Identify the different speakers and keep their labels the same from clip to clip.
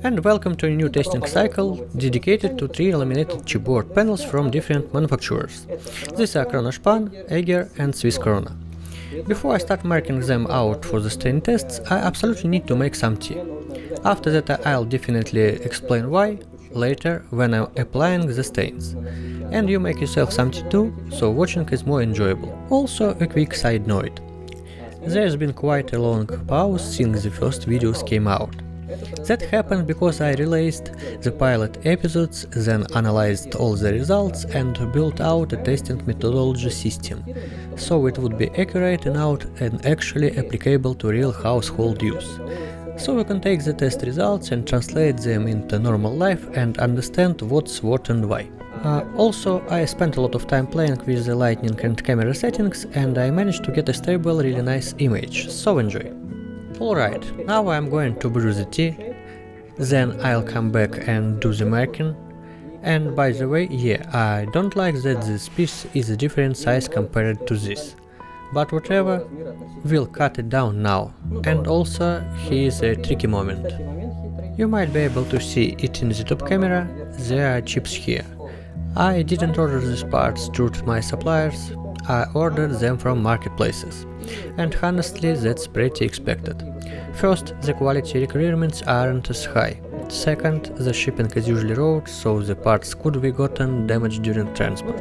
Speaker 1: And welcome to a new testing cycle dedicated to 3 laminated chipboard panels from different manufacturers. These are Kronospan, Arbor and Swiss Krono. Before I start marking them out for the stain tests, I absolutely need to make some tea. After that I'll definitely explain why later when I'm applying the stains. And you make yourself some tea too, so watching is more enjoyable. Also a quick side note. There's been quite a long pause since the first videos came out. That happened because I released the pilot episodes, then analyzed all the results and built out a testing methodology system, so it would be accurate enough and actually applicable to real household use. So we can take the test results and translate them into normal life and understand what's what and why. Also, I spent a lot of time playing with the lighting and camera settings and I managed to get a stable, really nice image, so enjoy! Alright, now I'm going to brew the tea, then I'll come back and do the marking. And by the way, yeah, I don't like that this piece is a different size compared to this. But whatever, we'll cut it down now. And also, here's a tricky moment. You might be able to see it in the top camera, there are chips here. I didn't order these parts through my suppliers, I ordered them from marketplaces. And honestly, that's pretty expected. First, the quality requirements aren't as high. Second, the shipping is usually road, so the parts could be gotten damaged during transport.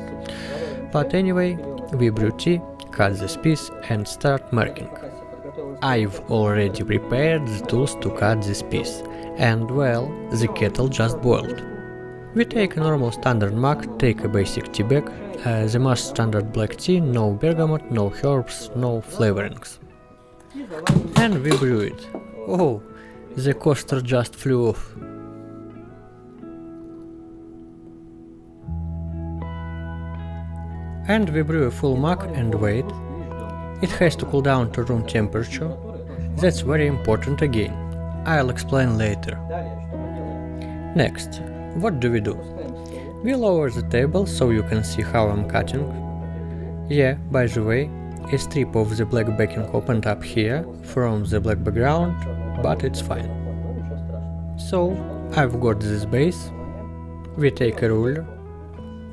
Speaker 1: But anyway, we brew tea, cut this piece and start marking. I've already prepared the tools to cut this piece, and well, the kettle just boiled. We take a normal standard mug, take a basic tea bag, the most standard black tea, no bergamot, no herbs, no flavorings. And we brew it. Oh, the coaster just flew off. And we brew a full mug and wait. It has to cool down to room temperature. That's very important again. I'll explain later. Next, what do? We lower the table so you can see how I'm cutting. Yeah, by the way, a strip of the black backing opened up here from the black background, but it's fine. So, I've got this base, we take a ruler,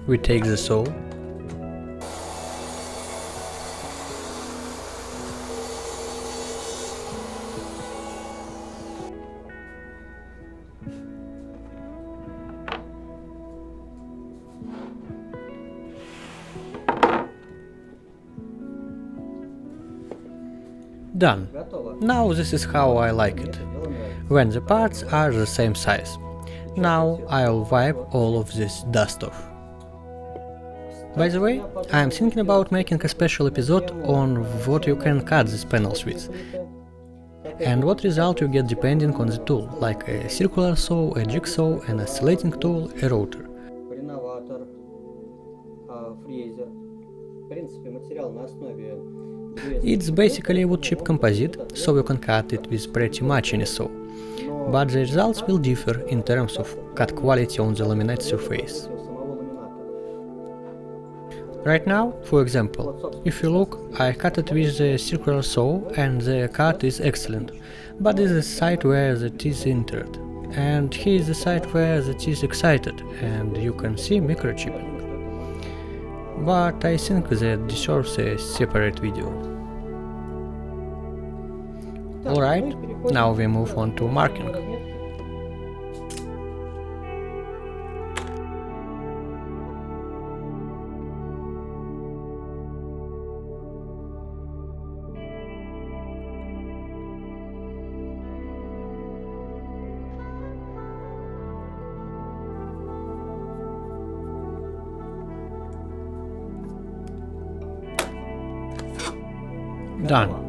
Speaker 1: we take the saw, done. Now this is how I like it, when the parts are the same size. Now I'll wipe all of this dust off. By the way, I'm thinking about making a special episode on what you can cut these panels with, and what result you get depending on the tool, like a circular saw, a jigsaw, an oscillating tool, a router. It's basically a wood chip composite, so you can cut it with pretty much any saw, but the results will differ in terms of cut quality on the laminate surface. Right now, for example, if you look, I cut it with a circular saw and the cut is excellent, but this is the side where the teeth entered, and here is the side where the teeth excited, and you can see microchipping. But I think that deserves a separate video. Alright, now we move on to marking. Done.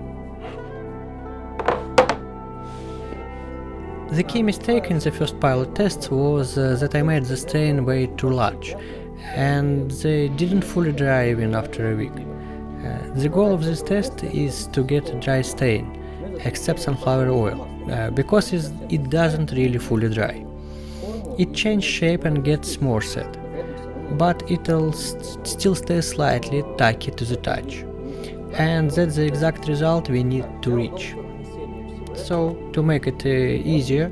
Speaker 1: The key mistake in the first pilot tests was that I made the stain way too large, and they didn't fully dry even after a week. The goal of this test is to get a dry stain, except sunflower oil, because it doesn't really fully dry. It changes shape and gets more set, but it'll still stay slightly tacky to the touch. And that's the exact result we need to reach. So, to make it easier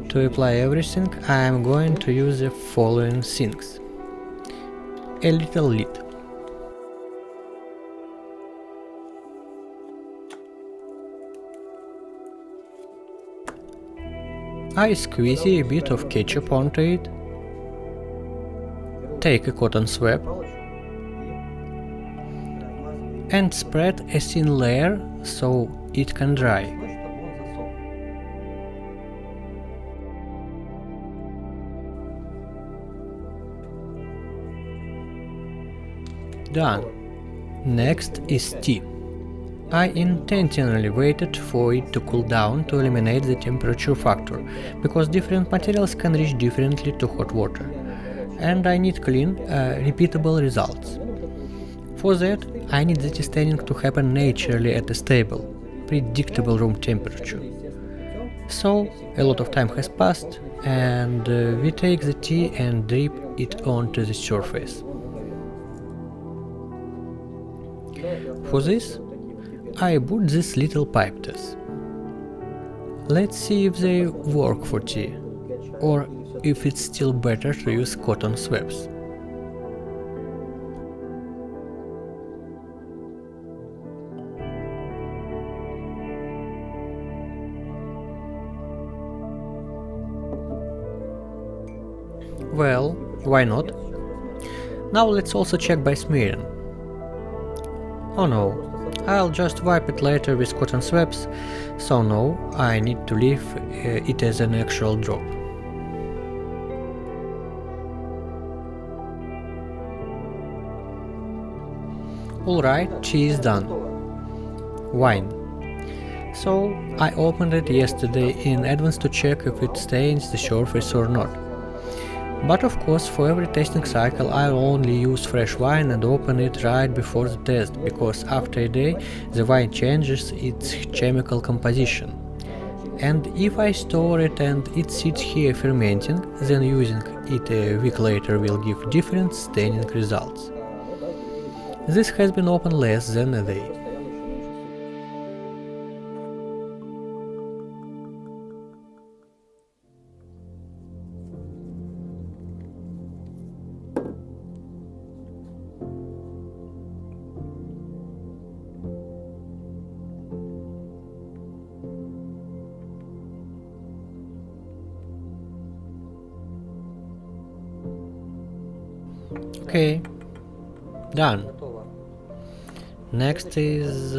Speaker 1: to apply everything, I am going to use the following things. A little lid. I squeeze a bit of ketchup onto it. Take a cotton swab and spread a thin layer so it can dry. Done. Next is tea. I intentionally waited for it to cool down to eliminate the temperature factor, because different materials can reach differently to hot water, and I need clean, repeatable results. For that, I need the tea staining to happen naturally at a stable, predictable room temperature. So, a lot of time has passed, and we take the tea and drip it onto the surface. For this, I bought this little pipe test. Let's see if they work for tea, or if it's still better to use cotton swabs. Well, why not? Now let's also check by smearing. Oh no, I'll just wipe it later with cotton swabs, so no, I need to leave it as an actual drop. Alright, tea is done. Wine. So, I opened it yesterday in advance to check if it stains the surface or not. But of course, for every testing cycle I only use fresh wine and open it right before the test, because after a day the wine changes its chemical composition. And if I store it and it sits here fermenting, then using it a week later will give different staining results. This has been open less than a day. Okay, done. Next is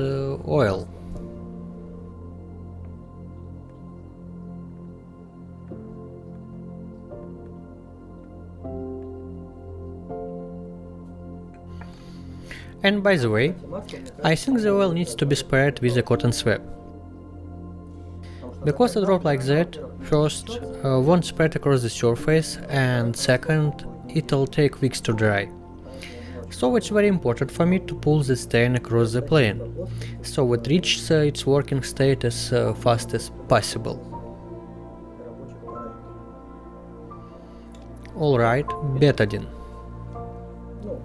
Speaker 1: oil. And by the way, I think the oil needs to be spread with a cotton swab. Because a drop like that, first, won't spread across the surface, and second, it'll take weeks to dry. So it's very important for me to pull the stain across the plane, so it reaches its working state as fast as possible. Alright, betadine.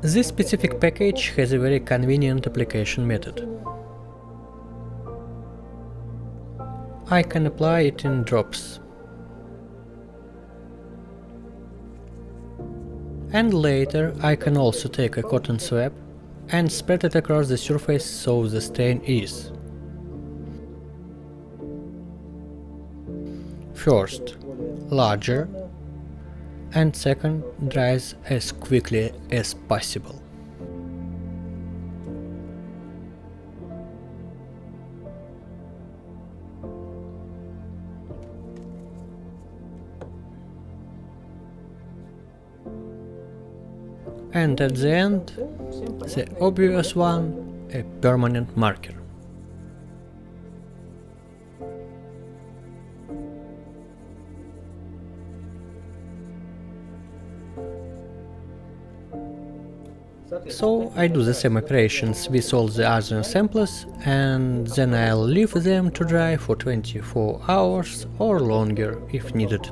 Speaker 1: This specific package has a very convenient application method. I can apply it in drops. And later I can also take a cotton swab and spread it across the surface so the stain is. First, larger, and second, dries as quickly as possible. And at the end, the obvious one, a permanent marker. So I do the same operations with all the other samples, and then I'll leave them to dry for 24 hours or longer if needed.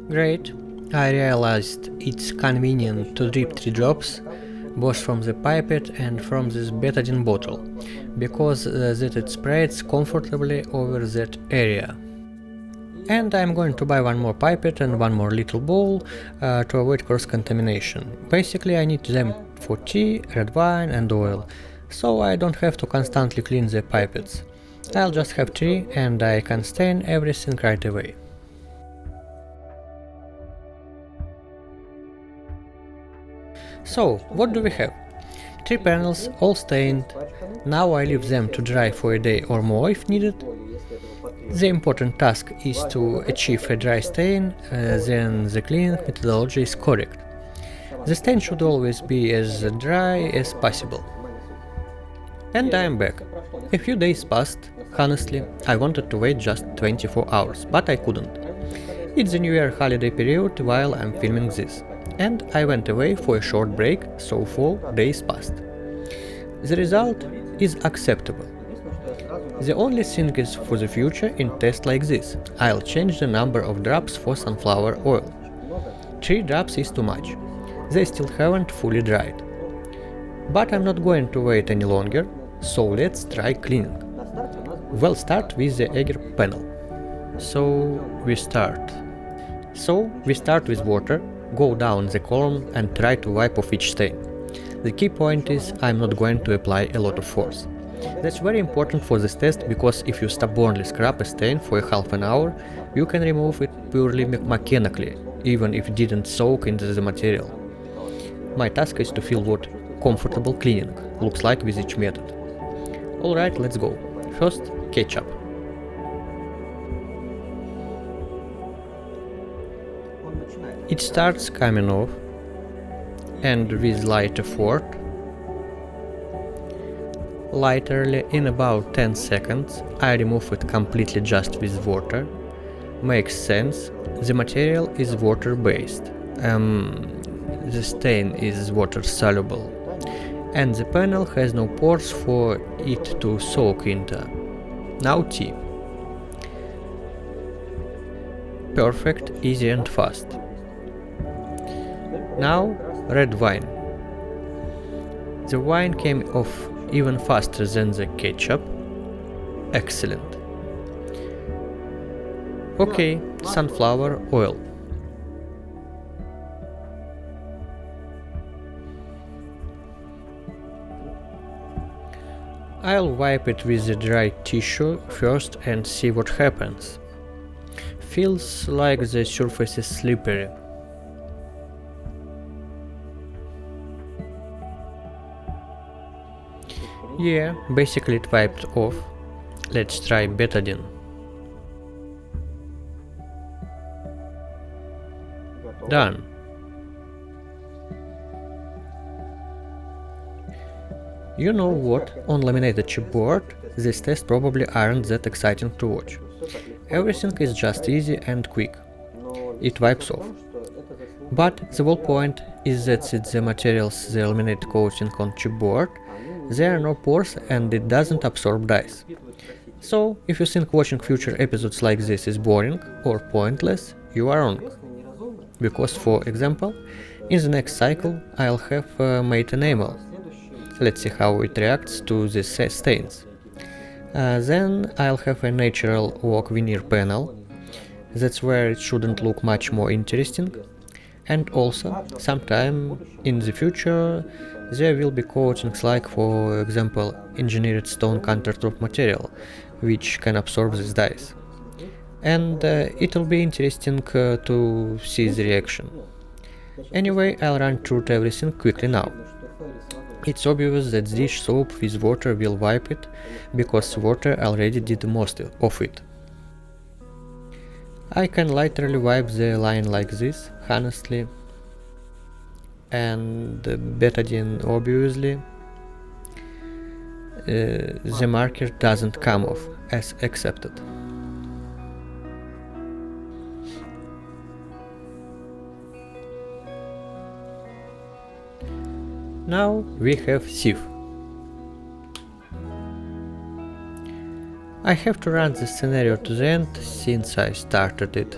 Speaker 1: Great. I realized it's convenient to drip 3 drops, both from the pipette and from this betadine bottle, because that it spreads comfortably over that area. And I'm going to buy one more pipette and one more little bowl to avoid cross-contamination. Basically I need them for tea, red wine and oil, so I don't have to constantly clean the pipettes. I'll just have 3 and I can stain everything right away. So, what do we have? 3 panels, all stained. Now I leave them to dry for a day or more if needed. The important task is to achieve a dry stain, then the cleaning methodology is correct. The stain should always be as dry as possible. And I am back. A few days passed. Honestly, I wanted to wait just 24 hours, but I couldn't. It's the New Year holiday period while I'm filming this, and I went away for a short break, so 4 days passed. The result is acceptable. The only thing is for the future in tests like this, I'll change the number of drops for sunflower oil. 3 drops is too much. They still haven't fully dried. But I'm not going to wait any longer, so let's try cleaning. We'll start with the Eiger panel. So we start with water, go down the column and try to wipe off each stain. The key point is I'm not going to apply a lot of force. That's very important for this test, because if you stubbornly scrub a stain for a half an hour, you can remove it purely mechanically, even if it didn't soak into the material. My task is to feel what comfortable cleaning looks like with each method. Alright, let's go. First, ketchup. It starts coming off, and with light effort, literally in about 10 seconds, I remove it completely just with water. Makes sense, the material is water-based, the stain is water-soluble, and the panel has no pores for it to soak into. Now tea. Perfect, easy and fast. Now red wine. The wine came off even faster than the ketchup. Excellent. Okay, sunflower oil. I'll wipe it with a dry tissue first and see what happens. Feels like the surface is slippery. Yeah, basically it wiped off. Let's try betadine. Done. You know what, on laminated chipboard, these tests probably aren't that exciting to watch. Everything is just easy and quick. It wipes off. But the whole point is that since the materials the laminate coating on chipboard, there are no pores and it doesn't absorb dyes. So, if you think watching future episodes like this is boring or pointless, you are wrong. Because, for example, in the next cycle I'll have made enamel. Let's see how it reacts to these stains. Then I'll have a natural oak veneer panel. That's where it shouldn't look much more interesting. And also, sometime in the future, there will be coatings like, for example, engineered stone countertop material, which can absorb these dyes. And it'll be interesting to see the reaction. Anyway, I'll run through everything quickly now. It's obvious that dish soap with water will wipe it, because water already did most of it. I can literally wipe the line like this, honestly, and betadine obviously. The marker doesn't come off, as accepted. Now we have sieve. I have to run this scenario to the end since I started it.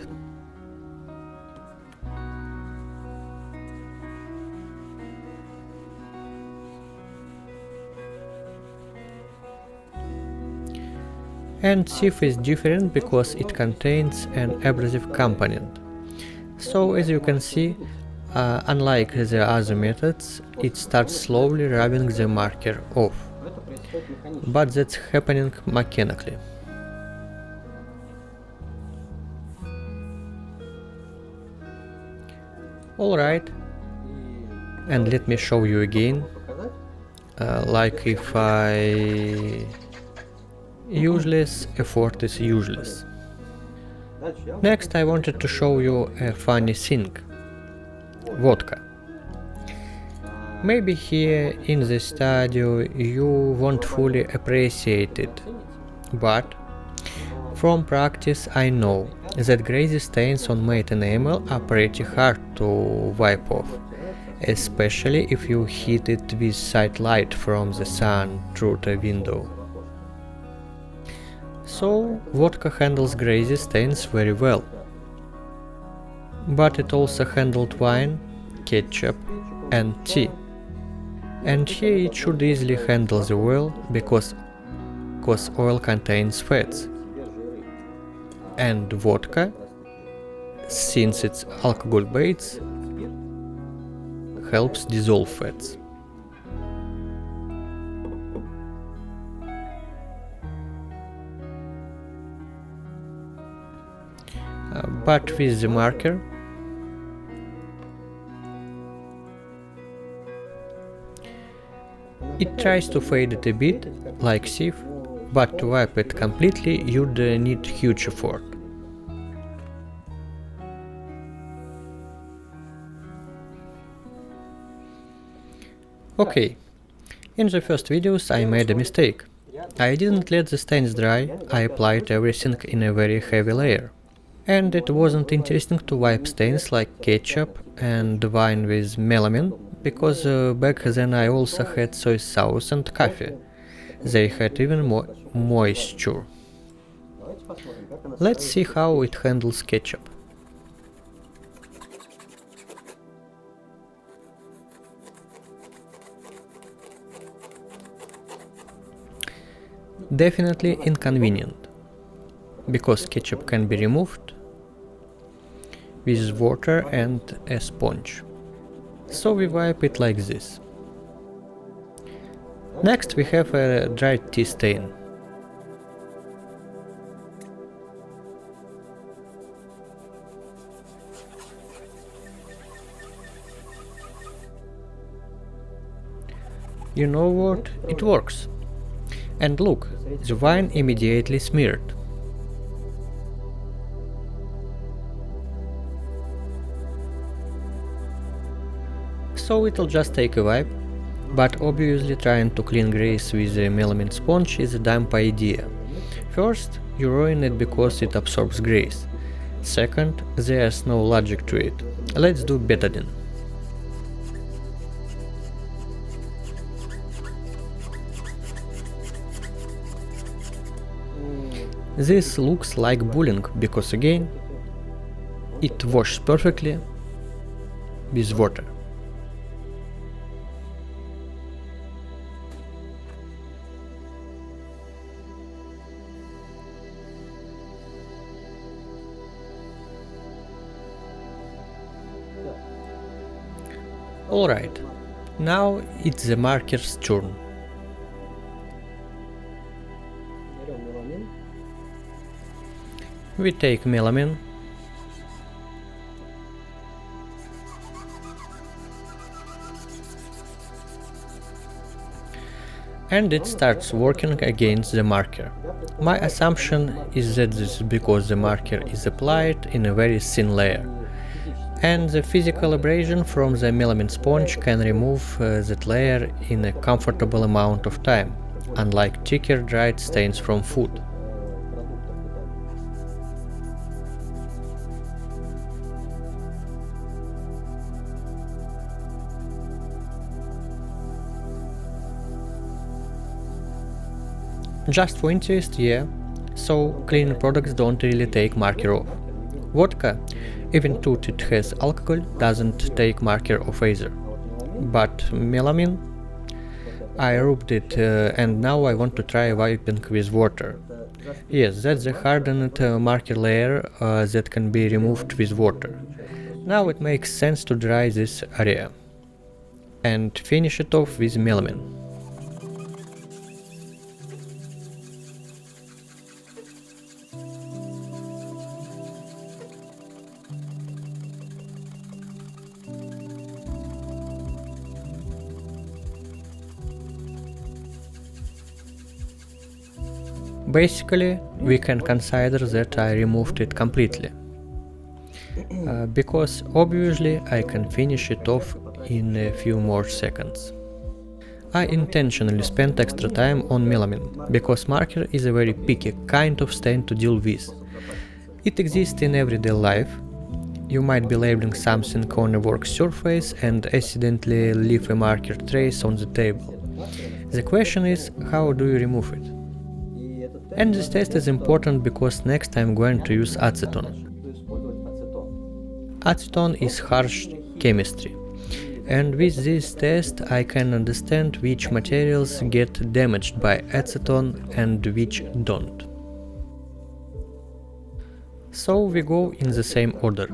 Speaker 1: And sieve is different because it contains an abrasive component. So as you can see, unlike the other methods, it starts slowly rubbing the marker off, but that's happening mechanically. Alright, and let me show you again, like if I useless, effort is useless. Next I wanted to show you a funny thing. Vodka. Maybe here in the studio you won't fully appreciate it, but from practice I know that greasy stains on matte enamel are pretty hard to wipe off, especially if you hit it with side light from the sun through the window. So vodka handles greasy stains very well. But it also handled wine, ketchup and tea. And here it should easily handle the oil because oil contains fats. And vodka, since it's alcohol based, helps dissolve fats. But with the marker, it tries to fade it a bit, like sieve, but to wipe it completely you'd need huge effort. Okay, in the first videos I made a mistake. I didn't let the stains dry, I applied everything in a very heavy layer. And it wasn't interesting to wipe stains like ketchup and wine with melamine, because back then I also had soy sauce and coffee. They had even more moisture. Let's see how it handles ketchup. Definitely inconvenient, because ketchup can be removed with water and a sponge. So we wipe it like this. Next we have a dried tea stain. You know what? It works. And look, the wine immediately smeared. So it'll just take a wipe, but obviously trying to clean grease with a melamine sponge is a dumb idea. First, you ruin it because it absorbs grease. Second, there's no logic to it. Let's do betadine. This looks like bullying because again, it washes perfectly with water. Alright, now it's the marker's turn. We take melamine, and it starts working against the marker. My assumption is that this is because the marker is applied in a very thin layer, and the physical abrasion from the melamine sponge can remove that layer in a comfortable amount of time, unlike thicker dried stains from food. Just for interest, yeah, so cleaning products don't really take marker off. Vodka, even though it has alcohol, doesn't take marker off either. But melamine, I rubbed it and now I want to try wiping with water. Yes, that's the hardened marker layer that can be removed with water. Now it makes sense to dry this area and finish it off with melamine. Basically, we can consider that I removed it completely, because obviously I can finish it off in a few more seconds. I intentionally spent extra time on melamine, because marker is a very picky kind of stain to deal with. It exists in everyday life. You might be labeling something on a work surface and accidentally leave a marker trace on the table. The question is, how do you remove it? And this test is important because next I'm going to use acetone. Acetone is harsh chemistry, and with this test I can understand which materials get damaged by acetone and which don't. So we go in the same order.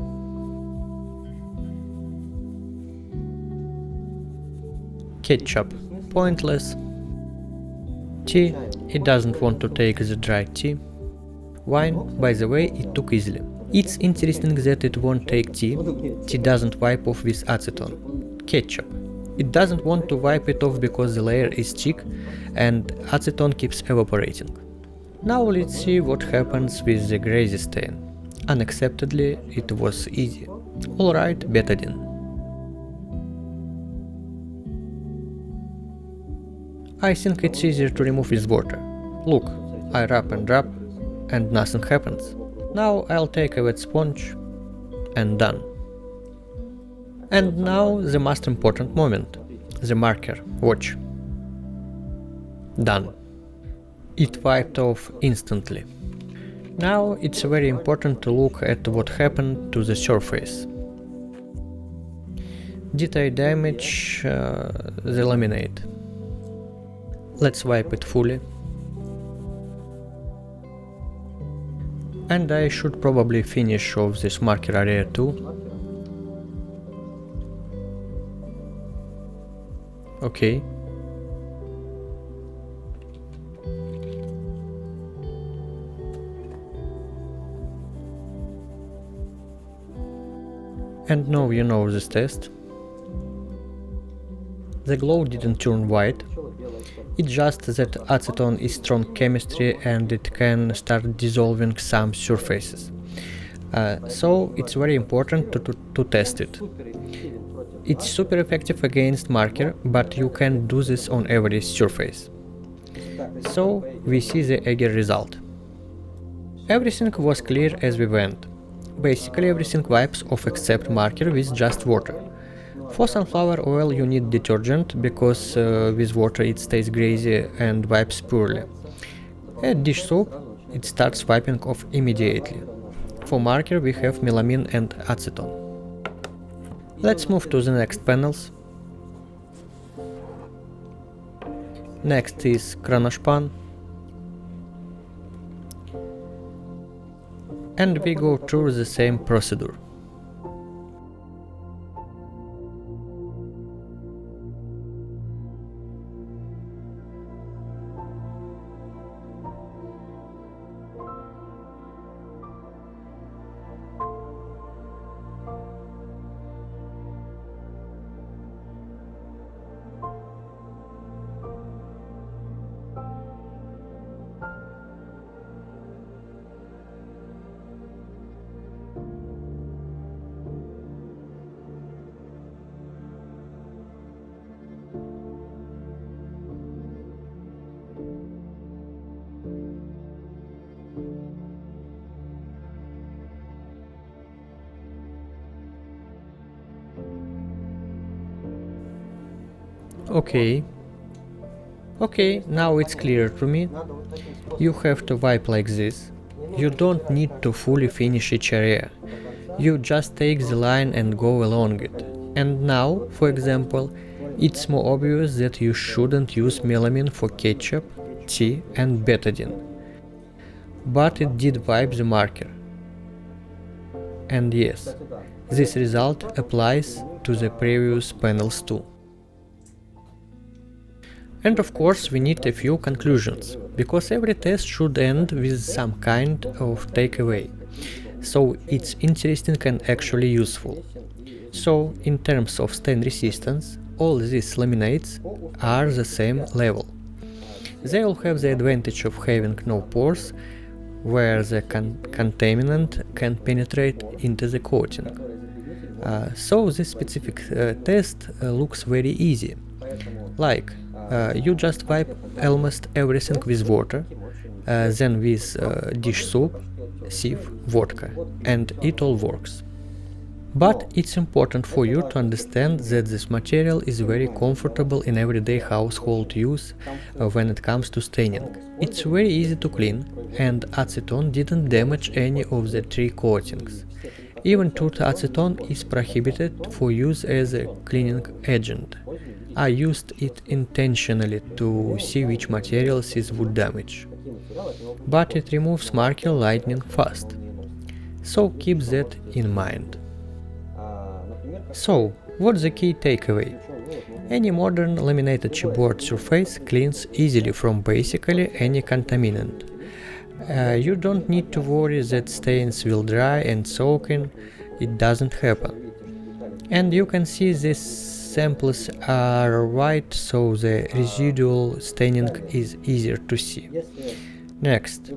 Speaker 1: Ketchup, pointless. Tea, it doesn't want to take the dry tea. Wine, by the way, it took easily. It's interesting that it won't take tea. Tea doesn't wipe off with acetone. Ketchup, it doesn't want to wipe it off because the layer is thick and acetone keeps evaporating. Now let's see what happens with the greasy stain. Unacceptedly, it was easy. Alright, betadine. I think it's easier to remove with water. Look, I rub and nothing happens. Now I'll take a wet sponge and done. And now the most important moment. The marker. Watch. Done. It wiped off instantly. Now it's very important to look at what happened to the surface. Did I damage the laminate? Let's wipe it fully. And I should probably finish off this marker area too. Okay. And now you know this test. The glow didn't turn white. It's just that acetone is strong chemistry and it can start dissolving some surfaces. So it's very important to test it. It's super effective against marker, but you can do this on every surface. So we see the ENG result. Everything was clear as we went. Basically everything wipes off except marker with just water. For sunflower oil you need detergent, because with water it stays greasy and wipes poorly. Add dish soap, it starts wiping off immediately. For marker we have melamine and acetone. Let's move to the next panels. Next is Kronospan. And we go through the same procedure. Okay, now it's clear to me. You have to wipe like this. You don't need to fully finish each area. You just take the line and go along it. And now, for example, it's more obvious that you shouldn't use melamine for ketchup, tea and betadine. but it did wipe the marker. And yes, this result applies to the previous panels too. And of course we need a few conclusions, because every test should end with some kind of takeaway, so it's interesting and actually useful. So in terms of stain resistance, all these laminates are the same level. They all have the advantage of having no pores, where the contaminant can penetrate into the coating. So this specific test looks very easy. Like, you just wipe almost everything with water, then with dish soap, sieve, vodka, and it all works. But it's important for you to understand that this material is very comfortable in everyday household use when it comes to staining. It's very easy to clean, and acetone didn't damage any of the 3 coatings. Even tooth acetone is prohibited for use as a cleaning agent. I used it intentionally to see which materials it would damage. But it removes marker lightning fast. So keep that in mind. So, what's the key takeaway? Any modern laminated chipboard surface cleans easily from basically any contaminant. You don't need to worry that stains will dry and soak in, it doesn't happen. And you can see these samples are white, so the residual staining is easier to see. Next,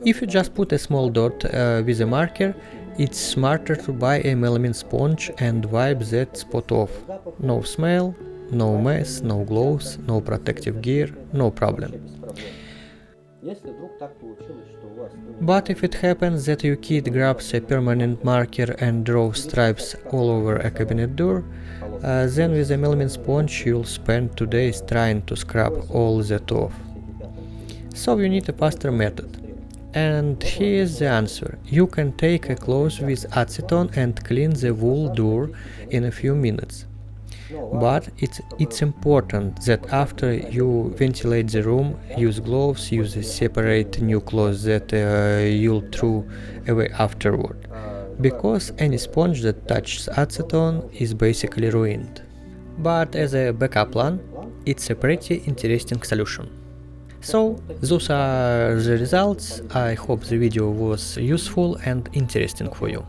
Speaker 1: if you just put a small dot with a marker, it's smarter to buy a melamine sponge and wipe that spot off. No smell, no mess, no gloves, no protective gear, no problem. But if it happens that your kid grabs a permanent marker and draws stripes all over a cabinet door, then with a melamine sponge you'll spend 2 days trying to scrub all that off. So you need a faster method. And here's the answer. You can take a cloth with acetone and clean the wool door in a few minutes. But it's important that after you ventilate the room, use gloves, use a separate new cloth that you'll throw away afterward. Because any sponge that touches acetone is basically ruined. But as a backup plan, it's a pretty interesting solution. So, those are the results. I hope the video was useful and interesting for you.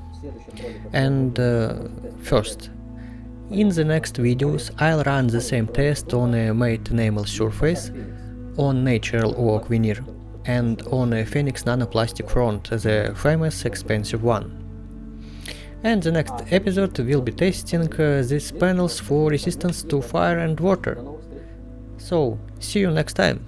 Speaker 1: And first, in the next videos I'll run the same test on a matte enamel surface, on natural oak veneer, and on a Phoenix nanoplastic front, the famous expensive one. And the next episode will be testing these panels for resistance to fire and water. So, see you next time!